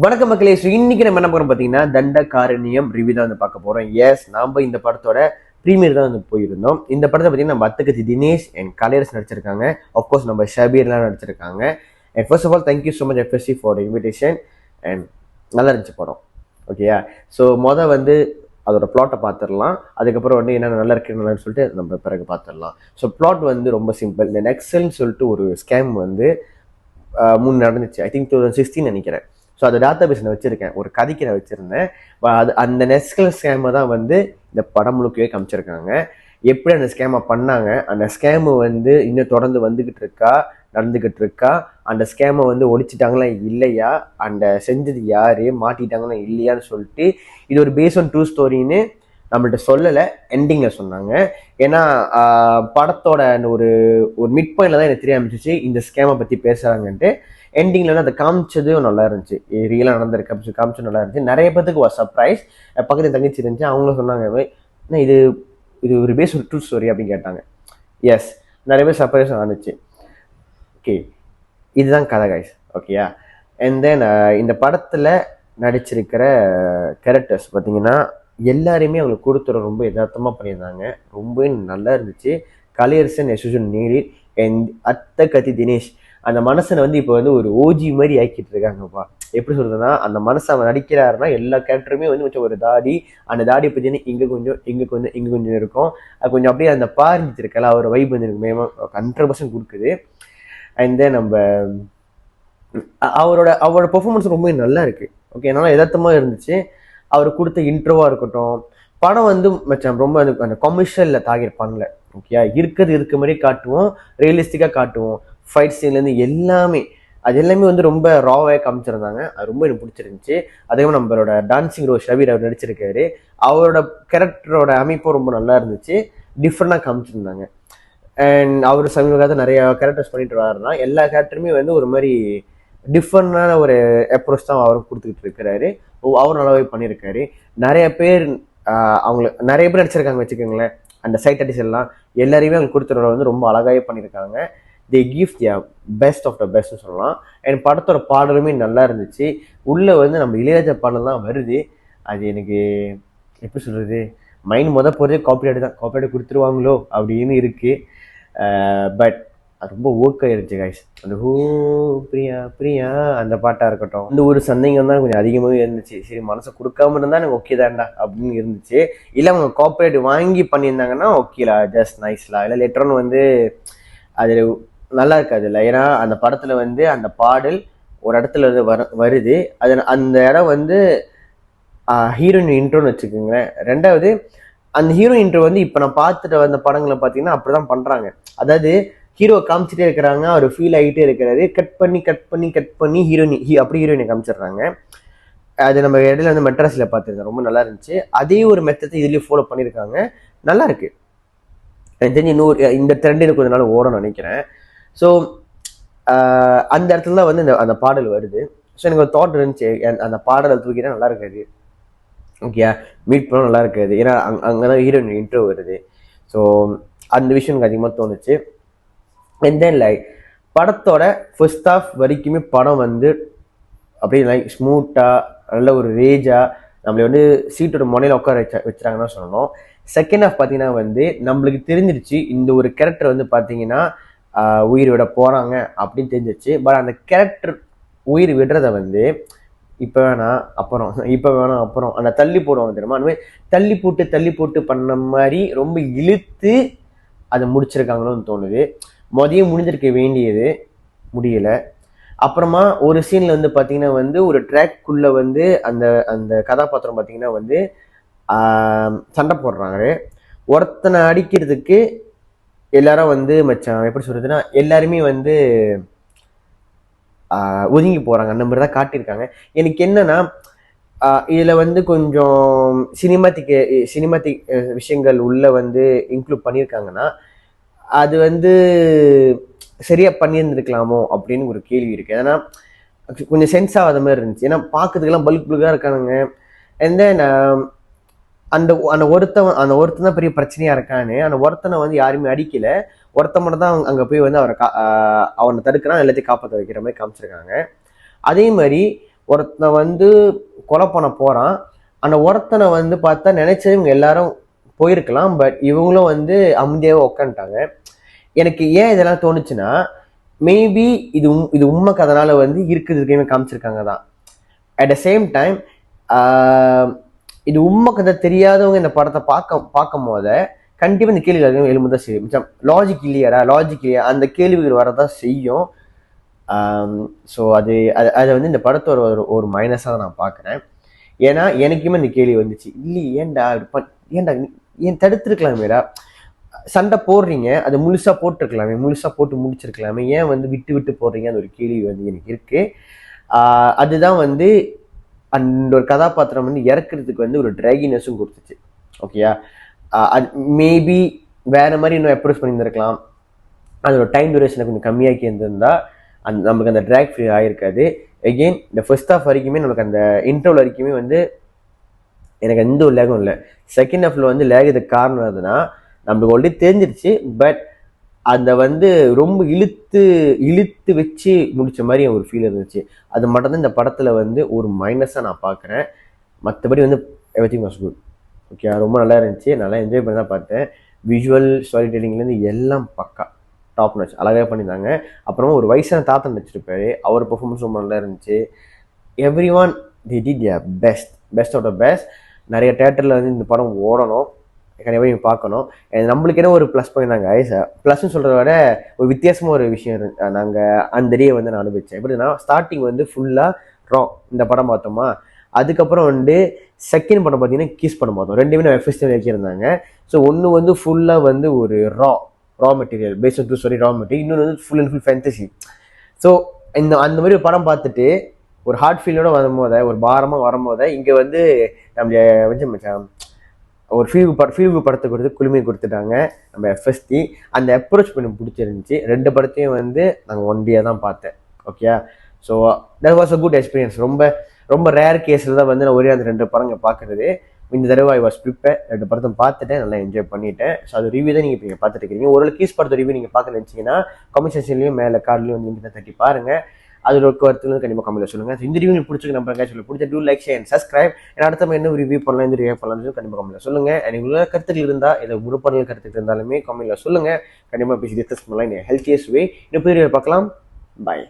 வணக்க மக்களே. இன்னைக்கு நம்ம என்ன போறோம் பாத்தீங்கன்னா தண்டகாரண்யம் ரிவ்யூ தான் வந்து பார்க்க போறோம். எஸ், நாம இந்த படத்தோட ப்ரீமியர் தான் வந்து போயிருந்தோம். இந்த படத்தை பார்த்தீங்கன்னா நம்ம அத்தகத்தி தினேஷ் அண்ட் கலையரசு நடிச்சிருக்காங்க. ஆஃப்கோர்ஸ் நம்ம ஷபீர்லாம் நடிச்சிருக்காங்க. And first of all thank you so much FSC for invitation. And நல்லா இருந்துச்சு படம். ஓகேயா? ஸோ வந்து அதோட பிளாட்டை பார்த்துடலாம். அதுக்கப்புறம் வந்து என்ன நல்லா இருக்கு நல்லான்னு சொல்லிட்டு நம்ம பிறகு பார்த்துடலாம். ஸோ பிளாட் வந்து ரொம்ப சிம்பிள். இந்த நெக்ஸல்னு சொல்லிட்டு ஒரு ஸ்கேம் வந்து முன் நடந்துச்சு. ஐ திங்க் 2016 நினைக்கிறேன். ஸோ அது டேட்டா பேஸ் நான் வச்சிருக்கேன், ஒரு கதைக்கு நான் வச்சிருந்தேன். அது அந்த நெஸ்கல் ஸ்கேமை தான் வந்து இந்த படம் முழுக்கவே காமிச்சிருக்காங்க. எப்படி அந்த ஸ்கேமை பண்ணாங்க, அந்த ஸ்கேமு வந்து இன்னும் தொடர்ந்து நடந்துகிட்டு இருக்கா, அந்த ஸ்கேமை வந்து ஒழிச்சிட்டாங்களா இல்லையா, அந்த செஞ்சது யாரு, மாட்டிட்டாங்களா இல்லையான்னு சொல்லிட்டு இது ஒரு பேஸ் ஆன் ட்ரூ ஸ்டோரின்னு நம்மள்ட்ட சொல்லலை, எண்டிங்கில் சொன்னாங்க. ஏன்னா படத்தோட அந்த ஒரு மிட் பாயிண்ட்ல தான் எனக்கு தெரிய ஆரம்பிச்சிச்சு இந்த ஸ்கேமை பற்றி பேசுகிறாங்கன்ட்டு. எண்டிங்ல வந்து அதை காமிச்சதும் நல்லா இருந்துச்சு, ரியலாக நடந்திருக்கு அப்படின்னு காமிச்சது நல்லா இருந்துச்சு. நிறைய பேருக்கு ஒரு சர்ப்ரைஸ். பக்கத்தில் தங்கச்சி இருந்துச்சு, அவங்களும் சொன்னாங்க இது இது ஒரு பேஸ் ஒரு ட்ரூ ஸ்டோரி அப்படின்னு கேட்டாங்க. எஸ், நிறைய பேர் சர்ப்ரைஸ் ஆனிச்சு. ஓகே, இதுதான் கதை கைஸ். ஓகேயா? அண்ட் தென் இந்த படத்தில் நடிச்சிருக்கிற கேரக்டர்ஸ் பார்த்தீங்கன்னா எல்லாருமே அவங்களுக்கு கொடுத்துற ரொம்ப யதார்த்தமாக பண்ணியிருந்தாங்க. ரொம்பவே நல்லா இருந்துச்சு. கலையரசன் எஸ்யூஷன் நீடி அண்ட் அத்தகத்தி தினேஷ் அந்த மனசனை வந்து இப்போ வந்து ஒரு ஓஜி மாதிரி ஆக்கிட்டு இருக்காங்கப்பா. எப்படி சொல்றதுன்னா, அந்த மனசை அவன் நடிக்கிறாருன்னா எல்லா கேரக்டருமே வந்து கொஞ்சம் ஒரு தாடி, அந்த தாடி பற்றினா இங்கே கொஞ்சம் இருக்கும். அது கொஞ்சம் அப்படியே அந்த பாரிஞ்சிட்டு இருக்கல அவர் வைப் வந்து எனக்கு 100% கொடுக்குது. அண்ட் தென் நம்ம அவரோட பெர்ஃபார்மன்ஸ் ரொம்ப நல்லா இருக்கு. ஓகே, என்னால் யதார்த்தமாக இருந்துச்சு. அவர் கொடுத்த இன்ட்ரோவா இருக்கட்டும். படம் வந்து மச்சான் ரொம்ப அந்த கமர்ஷியல்ல டார்கெட் பண்ணல. ஓகே, இருக்க மாதிரி காட்டுவோம், ரியலிஸ்டிக்கா காட்டுவோம். ஃபைட் சீன்லேருந்து எல்லாமே அது எல்லாமே வந்து ரொம்ப ராவாக காமிச்சிருந்தாங்க. அது ரொம்ப எனக்கு பிடிச்சிருந்துச்சு. அதே மாதிரி நம்மளோட டான்சிங் ரோஸ் ஷபீர் அவர் நடிச்சிருக்காரு. அவரோட கேரக்டரோட அமைப்பும் ரொம்ப நல்லா இருந்துச்சு, டிஃப்ரெண்டாக காமிச்சிருந்தாங்க. அண்ட் அவர் சமீப காலத்தில் நிறைய கேரக்டர்ஸ் பண்ணிட்டு வராருன்னா எல்லா கேரக்டருமே வந்து ஒரு மாதிரி டிஃப்ரெண்டான ஒரு அப்ரோச் தான் அவரும் கொடுத்துக்கிட்டு இருக்கிறாரு. அவர் நல்லாவே பண்ணியிருக்காரு. நிறைய பேர் நிறைய பேர் நடிச்சிருக்காங்க வச்சுக்கோங்களேன். அந்த சைட் ஆர்டிஸ்ட் எல்லாம் எல்லாரையுமே அவங்க கொடுத்துறத வந்து ரொம்ப அழகாவே பண்ணியிருக்காங்க. They give their best of the பெஸ்ட்னு சொல்லலாம். அண்ட் படத்தோட பாடலுமே நல்லா இருந்துச்சு. உள்ளே வந்து நம்ம இளையராஜா பாடல் தான் வருது. அது எனக்கு எப்படி சொல்கிறது, மைண்ட் போகிறதே காப்பிரைட் தான். காப்பிரைட் கொடுத்துருவாங்களோ அப்படின்னு இருக்குது. பட் அது ரொம்ப ஓர்க் ஆயிருச்சு கைஸ். அந்த ஹூ பிரியா பிரியா அந்த பாட்டாக இருக்கட்டும், இந்த ஒரு சந்தேகம் தான் கொஞ்சம் அதிகமாகவே இருந்துச்சு. சரி, மனசை கொடுக்காம இருந்தால் எனக்கு ஓகே தான்டா அப்படின்னு இருந்துச்சு. இல்லை அவங்க காப்பிரைட் வாங்கி பண்ணியிருந்தாங்கன்னா ஓகேலா, ஜஸ்ட் நைஸ்லா. இல்லை லெட்டர்னு வந்து அது நல்லா இருக்காது இல்லை. ஏன்னா அந்த படத்தில் வந்து அந்த பாடல் ஒரு இடத்துல இருந்து வருது. அது அந்த இடம் வந்து ஹீரோயின் இன்ட்ரோன்னு வச்சுக்கோங்களேன். ரெண்டாவது அந்த ஹீரோயின் இன்ட்ரோ வந்து இப்போ நான் பார்த்துட்டு வந்த படங்களை பார்த்தீங்கன்னா அப்படிதான் பண்ணுறாங்க. அதாவது ஹீரோ காமிச்சிட்டே இருக்கிறாங்க, அவர் ஃபீல் ஆகிட்டே இருக்கிறாரு, கட் பண்ணி ஹீரோயினை காமிச்சிடுறாங்க. அது நம்ம இடையில வந்து மெட்ராஸில் பார்த்துருக்கேன், ரொம்ப நல்லா இருந்துச்சு. அதே ஒரு மெத்தத்தை இதுலேயும் ஃபாலோ பண்ணியிருக்காங்க, நல்லா இருக்கு. எனக்கு தெரிஞ்சு இந்த ட்ரெண்ட் எனக்கு கொஞ்ச நாள் ஓடணும்னு நினைக்கிறேன். ஸோ அந்த இடத்துல தான் வந்து அந்த பாடல் வருது. ஸோ எனக்கு ஒரு தாட் இருந்துச்சு, அந்த பாடலை தூக்கிட்டா நல்லா இருக்காது. ஓகே, மீட் பண்ண நல்லா இருக்காது. ஏன்னா அங்கே தான் ஹீரோயின் இன்ட்ரோ வருது. ஸோ அந்த விஷயம் எனக்கு அதிகமாக தோணுச்சு. அண்ட் தென் படத்தோட ஃபர்ஸ்ட் ஹாஃப் வரைக்குமே படம் வந்து அப்படியே ஸ்மூத்தாக நல்ல ஒரு ரேஜாக நம்மளை வந்து சீட்டோட முனையில் உட்கார வச்சுறாங்கன்னு சொல்லணும். செகண்ட் ஹாஃப் பார்த்தீங்கன்னா வந்து நம்மளுக்கு தெரிஞ்சிருச்சு இந்த ஒரு கேரக்டர் வந்து பார்த்தீங்கன்னா உயிர் விட போகிறாங்க அப்படின்னு தெரிஞ்சிருச்சு. பட் அந்த கேரக்டர் உயிர் விடுறத வந்து இப்போ வேணாம் அப்புறம் அந்த தள்ளி போடுவாங்க தெரியுமா, அந்த மாதிரி தள்ளி போட்டு பண்ண மாதிரி ரொம்ப இழுத்து அதை முடிச்சிருக்காங்களோன்னு தோணுது. மதியம் முடிஞ்சிருக்க வேண்டியது முடியல. அப்புறமா ஒரு சீன்ல வந்து பார்த்தீங்கன்னா வந்து ஒரு ட்ராக்குள்ள வந்து அந்த அந்த கதாபாத்திரம் பார்த்தீங்கன்னா வந்து சண்டை போடுறாங்க. ஒருத்தனை அடிக்கிறதுக்கு எல்லாரும் வந்து மச்சான் எப்படி சொல்றதுன்னா எல்லாருமே வந்து ஒதுங்கி போறாங்க. அந்த மாதிரி தான் காட்டியிருக்காங்க. எனக்கு என்னன்னா இதுல வந்து கொஞ்சம் சினிமாட்டிக் விஷயங்கள் உள்ள வந்து இன்க்ளூட் பண்ணியிருக்காங்கன்னா அது வந்து சரியா பண்ணியிருந்துருக்கலாமோ அப்படின்னு ஒரு கேள்வி இருக்கு. ஏன்னா கொஞ்சம் சென்ஸ் ஆகாத மாதிரி இருந்துச்சு. ஏன்னா பார்க்கறதுக்கெல்லாம் பல்கா இருக்கானுங்க. அண்ட் தென் அந்த ஒருத்தன் தான் பெரிய பிரச்சனையா இருக்கான்னு அந்த ஒருத்தனை வந்து யாருமே அடிக்கல. ஒருத்தன் மட்டும் தான் போய் வந்து அவனை தடுக்கிறான், எல்லாத்தையும் காப்பாற்ற வைக்கிற மாதிரி காமிச்சிருக்காங்க. அதே மாதிரி ஒருத்தனை வந்து கொலை பண்ண போகிறான். அந்த ஒருத்தனை வந்து பார்த்தா நினைச்சது இவங்க எல்லாரும் போயிருக்கலாம், பட் இவங்களும் வந்து அமைதியாகவே உக்காந்துட்டாங்க. எனக்கு ஏன் இதெல்லாம் தோணுச்சுன்னா, மேபி இது உண்மை கதனால வந்து இருக்குதுமே காமிச்சிருக்காங்க தான். அட் த சேம் டைம் இது உண்மை கதை தெரியாதவங்க இந்த படத்தை பார்க்கும் போத கண்டிப்பாக இந்த கேள்விகள் எழும்பதான் செய்யும். லாஜிக் இல்லையா அந்த கேள்விகள் வரதான் செய்யும். ஸோ அதை வந்து இந்த படத்தோட ஒரு மைனஸாக தான் நான் பார்க்குறேன். ஏன்னா எனக்குமே இந்த கேள்வி வந்துச்சு, இல்லை ஏன்டா ஏன் தடுத்துருக்கலாமேடா, சண்டை போடுறீங்க அதை முழுசா போட்டிருக்கலாமே, முழுசா போட்டு முடிச்சிருக்கலாமே, ஏன் வந்து விட்டு விட்டு போடுறீங்க, அந்த ஒரு கேள்வி வந்து எனக்கு இருக்கு. அதுதான் வந்து அந்த ஒரு கதாபாத்திரம் வந்து இறக்குறதுக்கு வந்து ஒரு ட்ராகினஸும் கொடுத்துச்சு. ஓகேயா, அது மேபி வேற மாதிரி இன்னும் அப்ரோச் பண்ணியிருந்திருக்கலாம். அதோட டைம் டியூரேஷனை கொஞ்சம் கம்மியாக்கி இருந்திருந்தா நமக்கு அந்த ட்ராக் ஃப்ரீ ஆகிருக்காது. எகெயின் இந்த ஃபர்ஸ்ட் ஹாஃப் வரைக்குமே நமக்கு அந்த இன்ட்ரோல் வரைக்குமே வந்து எனக்கு எந்த ஒரு லேகும் இல்லை. செகண்ட் ஹாஃப்ல வந்து லேக் இதுக்கு காரணம் எதுனா நம்மளுக்கு ஆல்ரெடி தெரிஞ்சிருச்சு, பட் அந்த வந்து ரொம்ப இழுத்து வச்சு முடிச்ச மாதிரி ஒரு ஃபீல் இருந்துச்சு. அது மட்டும்தான் இந்த படத்துல வந்து ஒரு மைனஸாக நான் பார்க்குறேன். மற்றபடி வந்து எவ்ரிதிங் வாஸ் குட். ஓகே, ரொம்ப நல்லா இருந்துச்சு, நல்லா என்ஜாய் பண்ணி தான் பார்த்தேன். விஷுவல் ஸ்டோரி டெல்லிங்லேருந்து எல்லாம் பக்கா டாப் நாச் அழகாக பண்ணியிருந்தாங்க. அப்புறமா ஒரு வயசான தாத்தன் வச்சிருப்பாரு, அவர் பெர்ஃபார்மன்ஸ் ரொம்ப நல்லா இருந்துச்சு. Everyone the did their best out of best. நிறைய தேட்டரில் வந்து இந்த படம் ஓடணும், கண்டிப்பாக நீங்கள் பார்க்கணும். நம்மளுக்கு என்ன ஒரு ப்ளஸ் பாயிண்ட், நாங்கள் ப்ளஸ்ன்னு சொல்கிறத விட ஒரு வித்தியாசமாக ஒரு விஷயம் நாங்கள் அந்த டே வந்து நான் அனுபவித்தேன். எப்படின்னா ஸ்டார்டிங் வந்து ஃபுல்லாக இந்த படம் பார்த்தோமா, அதுக்கப்புறம் வந்து செகண்ட் படம் பார்த்தீங்கன்னா கிஸ் படம் பார்த்தோம். ரெண்டுமே நான் ஃபர்ஸ்ட் வச்சிருந்தாங்க. ஸோ ஒன்று வந்து ஃபுல்லாக வந்து ஒரு raw material based on true story, raw material. இன்னொன்று வந்து full and full fantasy. So அந்த மாதிரி ஒரு படம் பார்த்துட்டு ஒரு ஹார்ட் ஃபீலோட வரும்போத, ஒரு பாரமாக வரும்போத இங்கே வந்து நம்மள வந்து ஒரு ஃபீல்கு படத்தை கொடுத்து குளுமை கொடுத்துட்டாங்க நம்ம எஃப்எஸ்டி. அந்த அப்ரோச் பண்ணி பிடிச்சிருந்துச்சி. ரெண்டு படத்தையும் வந்து நாங்கள் ஒன் டே தான் பார்த்தேன். Okay, so that was a good experience. ரொம்ப ரேர் கேஸில் தான் வந்து நான் ஒரே அந்த ரெண்டு படங்க பார்க்குறது. இந்த தடவை ஐ வாஸ் ப்ரிப்பேர், ரெண்டு படத்தை பார்த்துட்டேன், நல்லா என்ஜாய் பண்ணிட்டேன். ஸோ அது ரிவ்யூ தான் நீங்கள் பார்த்துட்டு இருக்கீங்க. ஒரு கீஸ் படத்தை ரிவ்யூ நீங்கள் பார்க்க நினச்சிங்கன்னா கமெண்ட் செக்ஷன்லையும் மேலே கார்ட்லையும் வந்து லிங்க் தான் தட்டி பாருங்கள். அதில் ஒரு கருத்துன்னு கண்டிப்பாக கமெண்ட்ல சொல்லுங்கள். இந்த ரிவ்யூ பிடிச்சிருக்கு நம்புறேன். சொல்லி பிடிச்ச do like share and subscribe. அடுத்த என்ன ரிவ்யூ பண்ணலாம், இந்த ரிவ்யூ பண்ணலாம் கண்டிப்பாக கமெண்ட்ல சொல்லுங்கள். எனக்கு உள்ள கருத்துக்கள் இருந்தால், ஏதோ முழுப்பணிகள் கருத்துக்கள் இருந்தாலுமே கமெண்ட்ல சொல்லுங்கள். கண்டிப்பாக பேசி டிஸ்கஸ் பண்ணலாம். ஹெல்த்தியஸ்ட் வே இன்னும் புதிய பார்க்கலாம். பாய்.